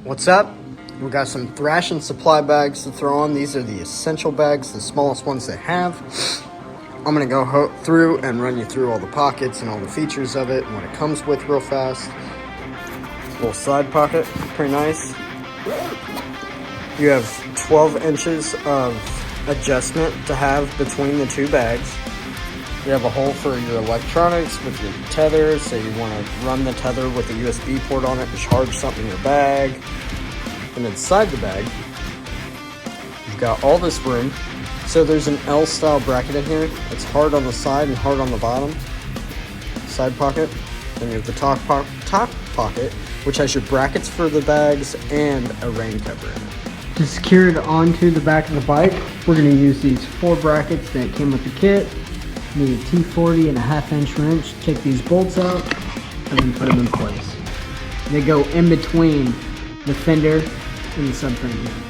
What's up? We got some Thrashin supply bags to throw on. These are the essential bags, the smallest ones they have. I'm going to go through and run you through all the pockets and all the features of it and what it comes with real fast. Little side pocket, pretty nice. You have 12 inches of adjustment to have between the two bags. You have a hole for your electronics with your tether, so you want to run the tether with a USB port on it and charge something in your bag. And inside the bag, you've got all this room. So there's an L-style bracket in here. It's hard on the side and hard on the bottom. Side pocket. Then you have the top pocket, which has your brackets for the bags and a rain cover in it. To secure it onto the back of the bike, we're going to use these 4 brackets that came with the kit. Need a T40 and a 1/2 inch wrench. Take these bolts out and then put them in place. They go in between the fender and the subframe.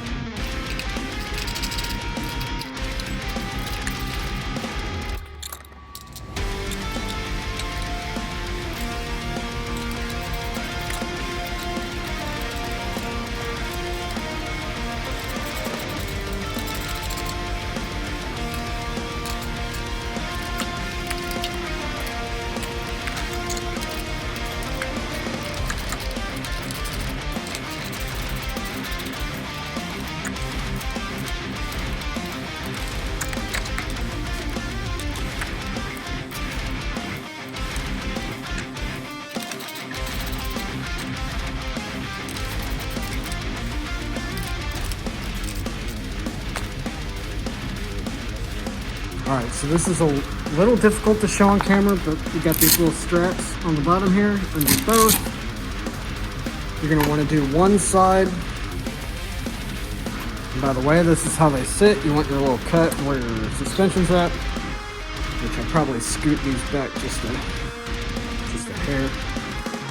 Alright, so this is a little difficult to show on camera, but you got these little straps on the bottom here, under both. You're going to want to do one side. And by the way, this is how they sit. You want your little cut where your suspension's at, which I'll probably scoot these back just a hair.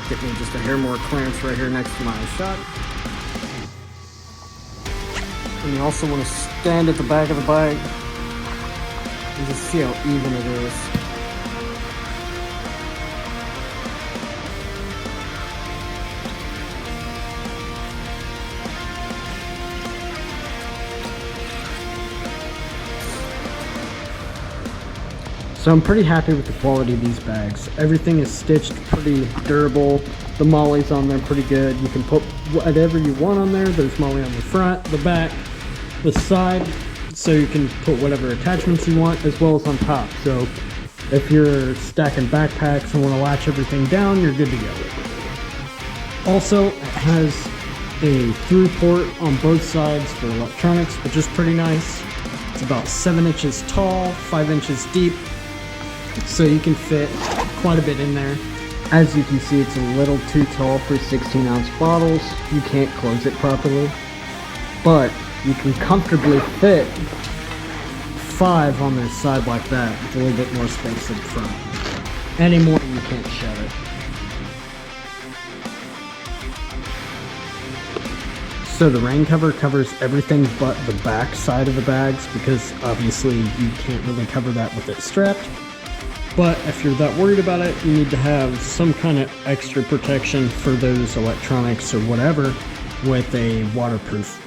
Get me just a hair more clearance right here next to my shot. And you also want to stand at the back of the bike. And just see how even it is. So I'm pretty happy with the quality of these bags. Everything is stitched pretty durable. The molly's on there pretty good. You can put whatever you want on there. There's molly on the front, the back, the side. So you can put whatever attachments you want, as well as on top. So if you're stacking backpacks and want to latch everything down, you're good to go. Also, it has a through port on both sides for electronics, which is pretty nice. It's about 7 inches tall, 5 inches deep, so you can fit quite a bit in there. As you can see, it's a little too tall for 16-ounce bottles. You can't close it properly, but you can comfortably fit 5 on this side like that with a little bit more space in front. Any more, you can't shut it. So the rain cover covers everything but the back side of the bags, because obviously you can't really cover that with it strapped. But if you're that worried about it, you need to have some kind of extra protection for those electronics or whatever with a waterproof,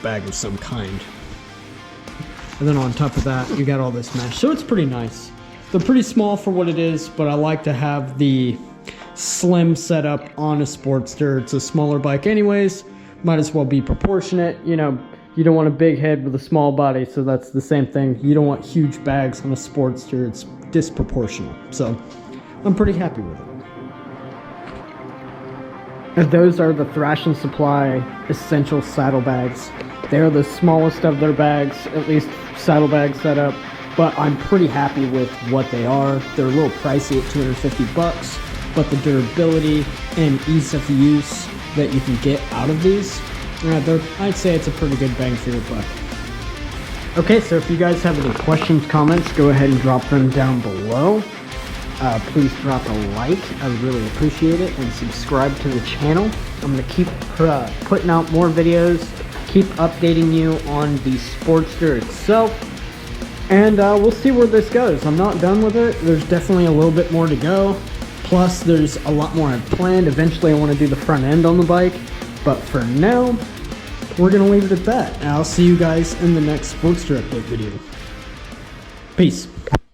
bag of some kind. And then on top of that, you got all this mesh. So it's pretty nice. They're pretty small for what it is, but I like to have the slim setup on a Sportster. It's a smaller bike anyways. Might as well be proportionate. You don't want a big head with a small body, so that's the same thing. You don't want huge bags on a Sportster. It's disproportional. So I'm pretty happy with it. And those are the Thrashin Supply Essential Saddlebags. They're the smallest of their bags, at least saddlebag setup, but I'm pretty happy with what they are. They're a little pricey at 250 bucks, but the durability and ease of use that you can get out of these, I'd say it's a pretty good bang for your buck. Okay, so if you guys have any questions, comments, go ahead and drop them down below. Please drop a like, I would really appreciate it, and subscribe to the channel. I'm going to keep putting out more videos, keep updating you on the Sportster itself, and we'll see where this goes. I'm not done with it. There's definitely a little bit more to go. Plus, there's a lot more I've planned. Eventually, I want to do the front end on the bike, But for now, we're going to leave it at that. I'll see you guys in the next Sportster update video. Peace.